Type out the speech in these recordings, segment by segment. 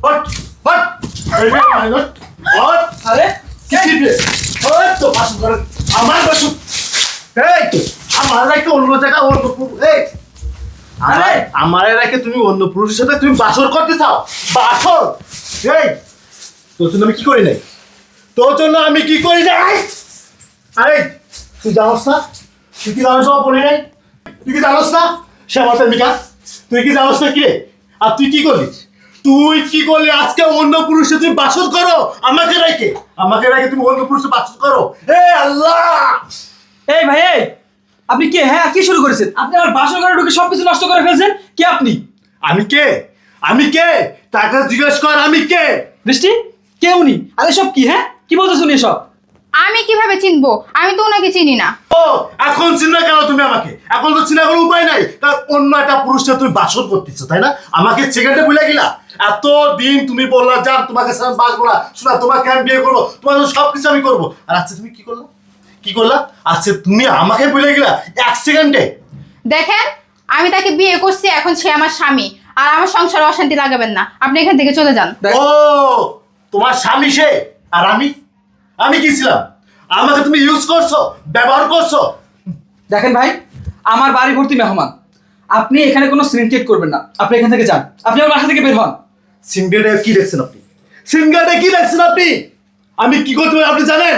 Hot hot hot আরে কি রে হট তো বাসন করে আমার বাসন এই তো আমার রাখে অন্য জায়গা অন্য এই আরে আমার রাখে তুমি অন্য পুরুষের সাথে তুমি বাসর করতে চাও বাসর এই তোর জন্য আমি কি করি নাই তোর জন্য আমি কি করি নাই আরে তুই জানোস না তুই কি জানোস না বলি নাই তুই কি জানোস না সে আমার প্রেমিকা তুই কি জানোস না কি রে আর তুই কি করলি তুই কি করলি আজকে অন্য পুরুষের তুমি বাসর করো আমাকে রেখে তুমি অন্য পুরুষের বাসর করো এ আল্লাহ এই ভাই এই আপনি কে? হ্যাঁ কি শুরু করেছেন? আপনি আমার বাসর ঘরে ঢুকে সবকিছু নষ্ট করে ফেলছেন। কে আপনি? আমি কে তাকে জিজ্ঞেস কর আমি কে বৃষ্টি কে উনি? আরে সব কি? হ্যাঁ কি বলতেছেন এসব? আমি কিভাবে চিনবো? আমি তো ওনাকে চিনি না। ও এখন চিনা কেন তুমি আমাকে? এখন তো চিনা কোনো উপায় নাই, কারণ অন্য একটা পুরুষকে তুমি বাসর করতেছো, তাই না? আমাকে সেকেন্ডে ভুলে গেলা। এত দিন তুমি বললা যান তোমাকে আমি বাসবো না, শোনা তোমাকে আমি বিয়ে করবো, তোমার সবকিছু আমি করবো, আর আজকে তুমি কি করলা? আজকে তুমি আমাকে ভুলে গেলা এক সেকেন্ডে। দেখেন, আমি তাকে বিয়ে করছি, এখন সে আমার স্বামী, আর আমার সংসারে অশান্তি লাগাবেন না। আপনি এখান থেকে চলে যান। ও তোমার স্বামী সে, আর আমি কি ছিলাম? আমাকে তুমি ইউজ করছো, ব্যবহার করছো। দেখেন ভাই, আমার বাড়ি ভর্তি মেহমান, আপনি এখানে কোনো সিন ক্রিয়েট করবেন না। আপনি এখান থেকে যান, আপনি আমার বাসা থেকে বের হন। সিনগেটে কি দেখছেন আপনি? আমি কি করতে পারি আপনি জানেন?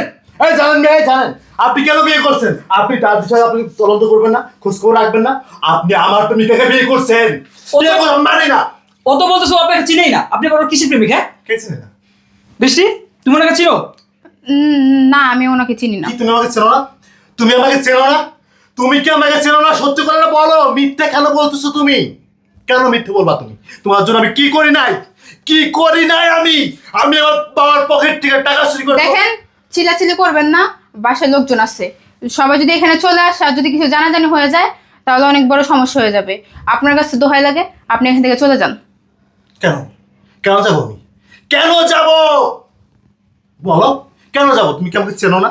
জানেন আপনি কেন বিয়ে করছেন? আপনি তার বিষয়ে আপনি তদন্ত করবেন না, খোঁজখবর রাখবেন না? আপনি আমার প্রেমিকাকে বিয়ে করছেন, মানে না। ও তো বলতেছো আপনাকে চিনেই না, আপনি বড় কিসের প্রেমিক? হ্যাঁ কে চিনে না? বৃষ্টি তুমি ওনাকে চিনো? না, আমি ওনাকে চিনি না। কি তুমি আমাকে চেনো না? তুমি আমাকে চেনো না? তুমি কি আমাকে চেনো না? সত্যি করে না বলো, মিথ্যা কেন বলতেছো তুমি? কেন মিথ্যে বলবা তুমি? তোমার জন্য আমি কি করি নাই আমি আমার বাবার পকেট থেকে টাকা চুরি করে। দেখেন, চিল্লাচিল্লি করবেন না, বাসায় লোকজন আছে। সবাই যদি এখানে চলে আসে আর যদি কিছু জানাজানি হয়ে যায়, তাহলে অনেক বড় সমস্যা হয়ে যাবে। আপনার কাছে দোহাই লাগে, আপনি এখান থেকে চলে যান। কেন যাবো আমি? কেন যাব বলো? কেন যাবো? তুমি কি আমাকে চেনো না?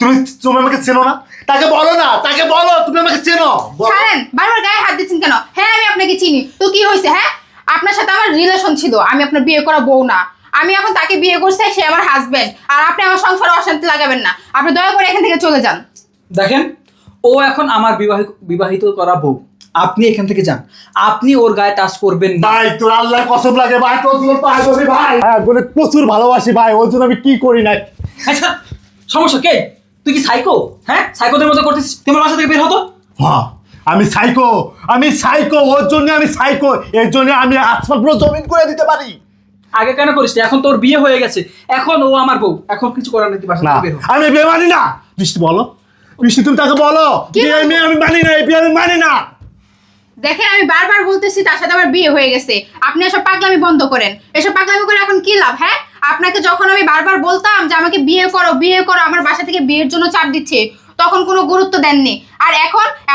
তুমি আমাকে চেনো না? তাকে বলো তুমি আমাকে চেনো। ছাড়েন, বারবার গায়ে হাত দিচ্ছেন কেন? হ্যাঁ, আমি আপনাকে চিনি তো কি হয়েছে? হ্যাঁ, আপনার সাথে আমার রিলেশন ছিল, আমি আপনার বিয়ে করা বউ না। আমি এখন তাকে বিয়ে করছি, সে আমার হাজবেন্ড, আর আপনি আমার সংসারে অশান্তি লাগাবেন না। আপনি দয়া করে এখান থেকে চলে যান। দেখেন, ও এখন আমার বিবাহিত করা বউ, আপনি এখান থেকে যান। আপনি ওর গায়ে টাচ করবেন না। ভাই তোর আল্লাহর কসম লাগে ভাই, তোর পায়ে ধরি ভাই, বলে প্রচুর ভালোবাসি ভাই, ওর জন্য আমি কি করি নাই। আচ্ছা সমস্যা কে? তুই কি সাইকো? হ্যাঁ সাইকোদের মতো করতেছিস। তোমার বাসা থেকে বের হতো। হ্যাঁ আমি সাইকো, ওর জন্য আমি সাইকো, এর জন্য আমি আসফাল পুরো জমিন করে দিতে পারি। আগে কেন করিস? এখন তোর বিয়ে হয়ে গেছে, এখন ও আমার বউ, এখন কিছু করার নেই। বাসা না থেকে বের হ। আমি বিয়ে মানি না। বৃষ্টি তুমি তাকে বলো যে আমি মানি না, এই বিয়ে আমি মানি না। দেখেন, আমি বারবার বলতেছি তার সাথে আমার বিয়ে হয়ে গেছে। আপনি এসব পাগলামি বন্ধ করেন। এসব পাগলামি করে এখন কি লাভ? হ্যাঁ, আপনাকে যখন আমি বারবার বলতাম যে আমাকে বিয়ে করো, আমার বাসা থেকে বিয়ের জন্য চাপ দিচ্ছে, তখন কোনো গুরুত্ব দেননি। আর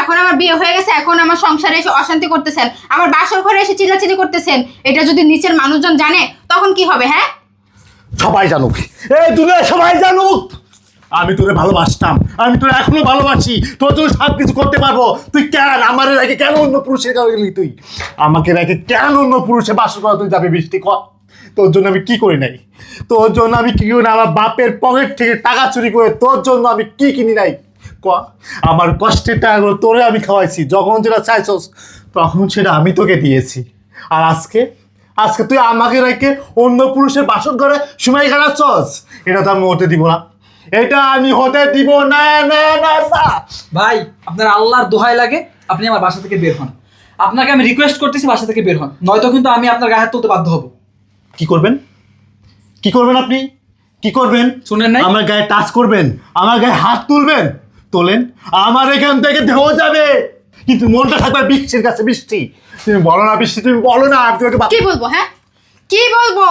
এখন আমার বিয়ে হয়ে গেছে, এখন আমার সংসারে এসে অশান্তি করতেছেন, আমার বাসর ঘরে এসে চিল্লাচিল্লি করতেছেন। এটা যদি নিচের মানুষজন জানে তখন কি হবে? হ্যাঁ, সবাই জানুক, এই দুনিয়ায় সবাই জানুক আমি তোরে ভালোবাসতাম, আমি তোরে এখনো ভালোবাসি, তোর জন্য সব কিছু করতে পারবো। তুই কেন আমার রেখে কেন অন্য পুরুষের কাছে গেলি? তুই আমাকে রেখে কেন অন্য পুরুষের বাসর করা তুই যাবি? বৃষ্টি কর, তোর জন্য আমি কি করি নাই? আমার বাপের পকেট থেকে টাকা চুরি করে তোর জন্য আমি কি কিনি নাই? আমার কষ্টের টাকাগুলো তোরে আমি খাওয়াইছি, যখন যেটা চাইছস তখন সেটা আমি তোকে দিয়েছি। আর আজকে তুই আমাকে রেখে অন্য পুরুষের বাসর ঘরে সময় কাটাচ্ছস, এটা তো আমি হতে দিব না, এটা আমি হতে দিব না। ভাই আপনার আল্লাহর দোহাই লাগে, আপনি আমার বাসা থেকে বের হন। আপনাকে আমি রিকোয়েস্ট করতেছি বাসা থেকে বের হন, নয়তো কিন্তু আমি আপনার গায়ে হাত তুলতে বাধ্য হব। কি করবেন আপনি? কি করবেন? শুনেন নাই? আমার গায়ে টাচ করবেন, আমার গায়ে হাত তুলবেন, তোলেন, আমার এখান থেকে দেহ যাবে, কিন্তু মনটা থাকবে বৃষ্টির কাছে। বৃষ্টি তুমি বলো না, বৃষ্টি তুমি বলো না, আমি তোমাকে কি বলবো? হ্যাঁ, কি বলবো?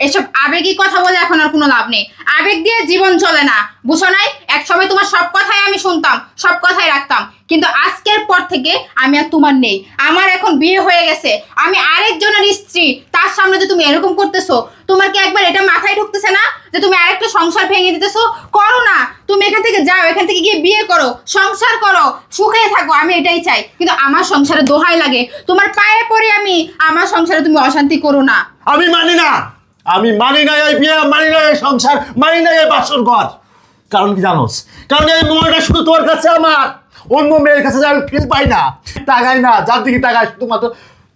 এসব আবেগী কথা বলে এখন আর কোনো লাভ নেই। আবেগ দিয়ে জীবন চলে না, বুঝো নাই? এক সময় তোমার সব কথাই আমি শুনতাম, সব কথাই রাখতাম, কিন্তু আজকের পর থেকে আমি আর তোমার নেই। আমার এখন বিয়ে হয়ে গেছে, আমি আরেকজনের স্ত্রী, তার সামনে যে তুমি এরকম করতেছো, তোমার কি একবার এটা মাথায় ঢুকতেছে না যে তুমি আরেকটা সংসার ভেঙে দিতেছো? করো না, তুমি এখান থেকে যাও, এখান থেকে গিয়ে বিয়ে করো, সংসার করো, সুখে থাকো, আমি এটাই চাই। কিন্তু আমার সংসারে দোহাই লাগে, তোমার পায়ে পড়ে আমি, আমার সংসারে তুমি অশান্তি করো না। আমি মানি না, আমি মানি না এই বিয়ে, মানি না এই সংসার, মানি না এই বাসর ঘর। কারণ কি জানোস? কারণ এই মনটা শুধু তোর কাছে আমার, অন্য মেয়ের কাছে আমি ফিল পাই না, তাকাই না, যার দিকে তাকাই শুধুমাত্র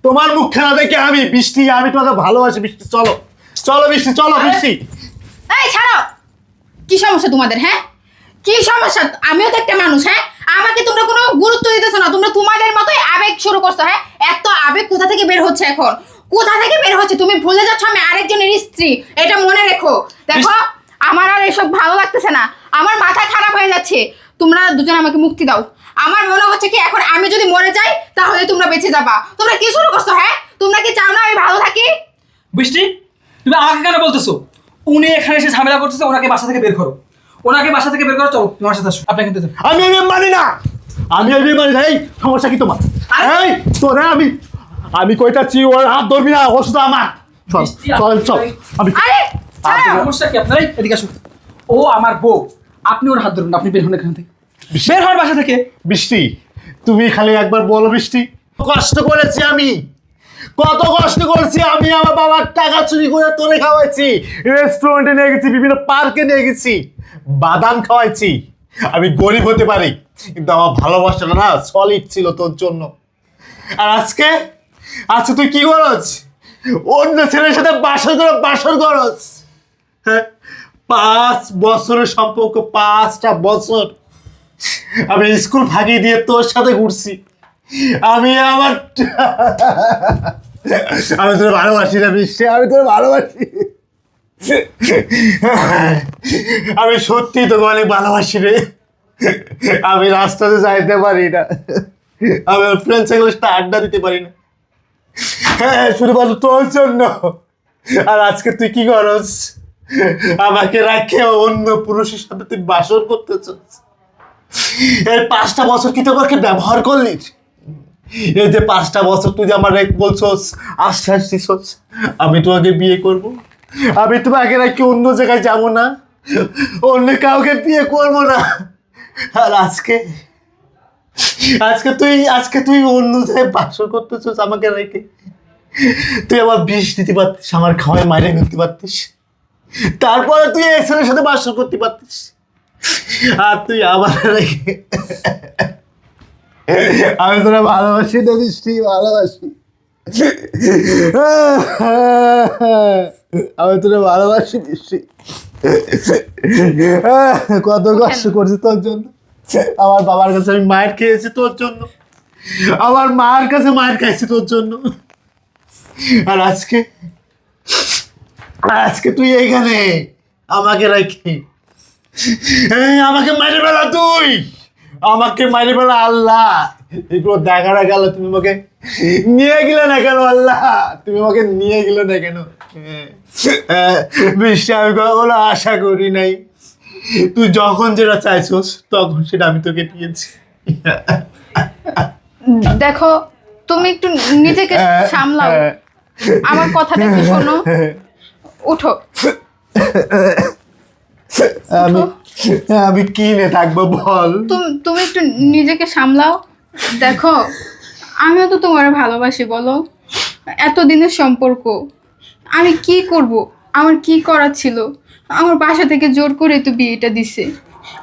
তোমার মুখখানা দেখে আমি। বৃষ্টি, আমি তোমাকে ভালোবাসি বৃষ্টি, চলো চলো বৃষ্টি, চলো বৃষ্টি। এই ছাড়ো, কি সমস্যা তোমাদের? হ্যাঁ, কি সমস্যা? আমিও তো একটা মানুষ। হ্যাঁ, আমাকে তোমরা কোনো গুরুত্ব দিতেছো না, তোমরা তোমাদের মতোই আবেগ শুরু করছো। হ্যাঁ, এত আবেগ কোথা থেকে বের হচ্ছে এখন? কোথা থেকে বের হচ্ছে? তুমি ভুলে যাচ্ছ আমি আরেকজনের স্ত্রী, এটা মনে রেখো। দেখো, আমার আর এসব ভালো লাগতেছে না, আমার মাথা খারাপ হয়ে যাচ্ছে। তোমরা দুজন আমাকে মুক্তি দাও। আমার মনে হচ্ছে কি এখন আমি যদি মরে যাই তাহলে তোমরা বেঁচে যাবা। তোমরা কি শুরু করছো? হ্যাঁ, তোমরা কি চাও না আমি ভালো থাকি? বৃষ্টি, তুমি আমাকে কেন বলতেছো? উনি এখানে এসে ঝামেলা করতেছে, ওনাকে বাসা থেকে বের করো। ওনাকে বাসা থেকে বের করো, চলো তোমার সাথে আসো। আপনাকে কিন্তু আমি এই বিয়ে মানি না, আমি এই বিয়ে মানি না। এই সমস্যা কি তোমার? এই তোরে আমি কইতাছি, ওর হাত ধরবি না, ও শুধু আমার। চল চল চল, আমি আরে ছাড়ো। সমস্যা কি আপনার? এদিকে আসুন। ও আমার বউ, আপনি ওর হাত ধরুন, আপনি বের হন এখান থেকে, বের হন বাসা থেকে। বৃষ্টি, তুমি খালি একবার বলো বৃষ্টি, কষ্ট করেছি আমি, কত কষ্ট করেছি আমি। আমার বাবার টাকা চুরি করে তোরে খাওয়াইছি, রেস্টুরেন্টে নিয়ে গেছি, বিভিন্ন পার্কে নিয়ে গেছি, বাদাম খাওয়াইছি। আমি গরিব হতে পারি, কিন্তু আমার ভালোবাসাটা না সলিড ছিল তোর জন্য। আর আজকে আজকে তুই কি করছ? অন্য ছেলের সাথে বাসর করছ। হ্যাঁ, 5 বছরের সম্পর্ক, 5টা বছর আমি স্কুল ফাঁকি দিয়ে তোর সাথে ঘুরছি। আমি তোর ভালোবাসি না বৃষ্টি, আমি তোর ভালোবাসি। আমি সত্যি তোকে অনেক ভালোবাসি রে। আমি রাস্তাতে যাইতে পারি না, আমি ওর ফ্রেন্ড সার্কেলের সাথে আড্ডা দিতে পারি না। হ্যাঁ, শুধুমাত্র তোর জন্য। আর আজকে তুই কি করস? আমাকে রাখে অন্য পুরুষের সাথে তুই বাসর করতেছ। এই 5টা বছর কি তোমাকে ব্যবহার করলি? এই যে 5টা বছর তুই যে আমার বলছস, আশ্বাস দিছস আমি তোমাকে বিয়ে করব, আমি তোমাকে রাখি অন্য জায়গায় যাব না, অন্য কাউকে বিয়ে করব না। আর আজকে তুই অন্য জায়গায় বাসর করতেছস আমাকে রেখে। তুই আমার বিষ দিতে পারতিস, আমার খাওয়ায় মাইরে ফেলতে পারতিস, তারপরে তুই এই ছেলের সাথে বাসর করতে পারতিস। আর তুই আবার রেখে। আমি তোরা ভালোবাসি না বৃষ্টি, ভালোবাসি। আমি তোরা ভালোবাসি বৃষ্টি, কত কষ্ট করছি তোর জন্য। আমার বাবার কাছে আমি মায়ের খেয়েছি তোর জন্য, আমার মার কাছে মায়ের খাইছি তোর জন্য। আর আজকে তুই এইখানে আমাকে রাখি, আমাকে মাইরে বেলা, তুই আমাকে মাইরে বেলা। আল্লাহ, এগুলো দেখাটা গেল, তুমি আমাকে নিয়ে গেলে না কেন? আল্লাহ, তুমি আমাকে নিয়ে গেলে না কেন? বৃষ্টি, আমি কখনো আশা করি নাই তুই যখন যেটা চাইছস তখন সেটা আমি তোকে দিয়েছি। দেখো, তুমি একটু নিজেকে সামলাও, আমার কথাটা একটু শোনো। উঠো। আমি কি নে থাকবো বল? তুমি একটু নিজেকে সামলাও। দেখো, আমিও তো তোমার ভালোবাসি, বলো, এতদিনের সম্পর্ক। আমি কি করব? আমার কি করার ছিল? আমার বাসা থেকে জোর করে তো বিয়েটা দিছে।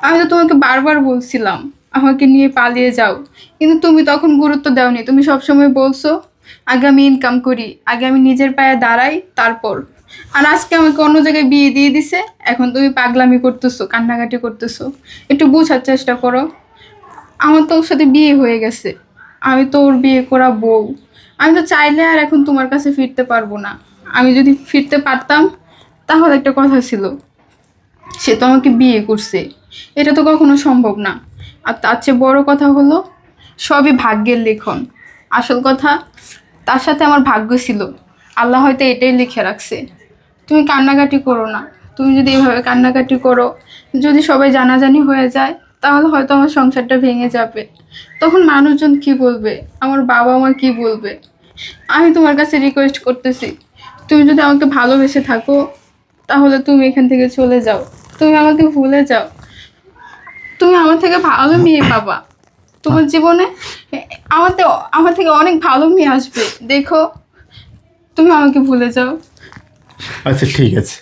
আমি তো তোমাকে বারবার বলছিলাম আমাকে নিয়ে পালিয়ে যাও, কিন্তু তুমি তখন গুরুত্ব দাওনি। তুমি সবসময় বলছো আগে আমি ইনকাম করি, আগে আমি নিজের পায়ে দাঁড়াই, তারপর। আর আজকে আমাকে অন্য জায়গায় বিয়ে দিয়ে দিছে, এখন তুমি পাগলামি করতেছো, কান্নাকাটি করতেছো। একটু বোঝার চেষ্টা করো। আমার তো ওর সাথে বিয়ে হয়ে গেছে, আমি তো ওর বিয়ে করা বউ। আমি তো চাইলে আর এখন তোমার কাছে ফিরতে পারবো না। আমি যদি ফিরতে পারতাম তাহলে একটা কথা ছিল, সে তো আমাকে বিয়ে করছে, এটা তো কখনো সম্ভব না। আর তার চেয়ে বড় কথা হলো, সবই ভাগ্যের লেখন। আসল কথা, তার সাথে আমার ভাগ্য ছিল, আল্লাহ হয়তো এটাই লিখে রাখছে। তুমি কান্নাকাটি করো না। তুমি যদি এভাবে কান্নাকাটি করো, যদি সবাই জানাজানি হয়ে যায়, তাহলে হয়তো আমার সংসারটা ভেঙে যাবে। তখন মানুষজন কি বলবে? আমার বাবা মা কি বলবে? আমি তোমার কাছে রিকোয়েস্ট করতেছি, তুমি যদি আমাকে ভালোবেসে থাকো তাহলে তুমি এখান থেকে চলে যাও, তুমি আমাকে ভুলে যাও। তুমি আমার থেকে ভালো মেয়ে পাবা তোমার জীবনে। আমার থেকে অনেক ভালো মেয়ে আসবে, দেখো। তুমি আমাকে ভুলে যাও, আচ্ছা ঠিক আছে,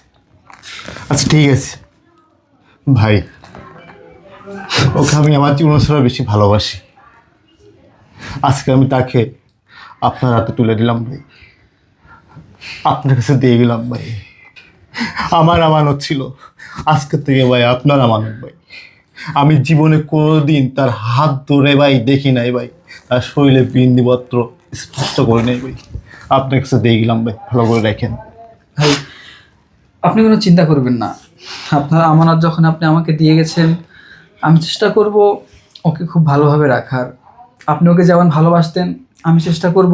আচ্ছা ঠিক আছে ভাই, ওকে আমি আমার জীবন ছাড়া বেশি ভালোবাসি। আজকে আমি তাকে আপনার হাতে তুলে দিলাম ভাই, আপনার কাছে দিয়ে গেলাম ভাই। আমার আমানত ছিল, আজকে থেকে ভাই আপনার আমানত ভাই। আমি জীবনে কোনোদিন তার হাত ধরে ভাই দেখি নাই ভাই, তার শরীরে বিন্দিপত্র স্পষ্ট করে নেই ভাই। আপনার কাছে দিয়ে গেলাম ভাই, ভালো করে রাখেন। ভাই আপনি কোনো চিন্তা করবেন না, আপনার আমানত যখন আপনি আমাকে দিয়ে গেছেন, আমি চেষ্টা করব ওকে খুব ভালোভাবে রাখার। আপনি ওকে যেমন ভালোবাসতেন, আমি চেষ্টা করব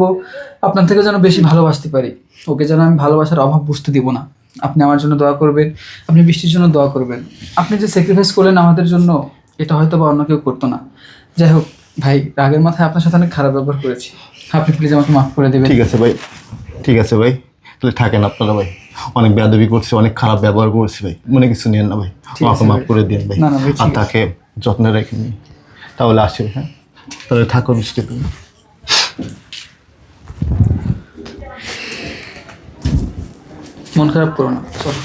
আপনার থেকে যেন বেশি ভালোবাসতে পারি। ওকে যেন আমি ভালোবাসার অভাব বুঝতে দিব না। আপনি আমার জন্য দোয়া করবেন, আপনি বৃষ্টির জন্য দোয়া করবেন। আপনি যে স্যাক্রিফাইস করলেন আমাদের জন্য, এটা হয়তো বা অন্য কেউ করতো না। যাই হোক ভাই, রাগের মাথায় আপনার সাথে অনেক খারাপ ব্যবহার করেছি, আপনি প্লিজ আমাকে মাফ করে দেবেন। ঠিক আছে ভাই, ঠিক আছে ভাই, তাহলে থাকেন আপনারা ভাই। অনেক বেয়াদবি করছি, অনেক খারাপ ব্যবহার করছি ভাই, মনে কিছু নিয়েন না ভাই, ঠিক আছে আমাকে মাফ ভাই। করে দিন ভাই। না, না ভাই, ঠিক আর আছে। তাকে যত্নে রেখে নিই, তাহলে আসি। হ্যাঁ, তাহলে থাকো মিষ্টি তুমি। মন খারাপ করো না, চলো।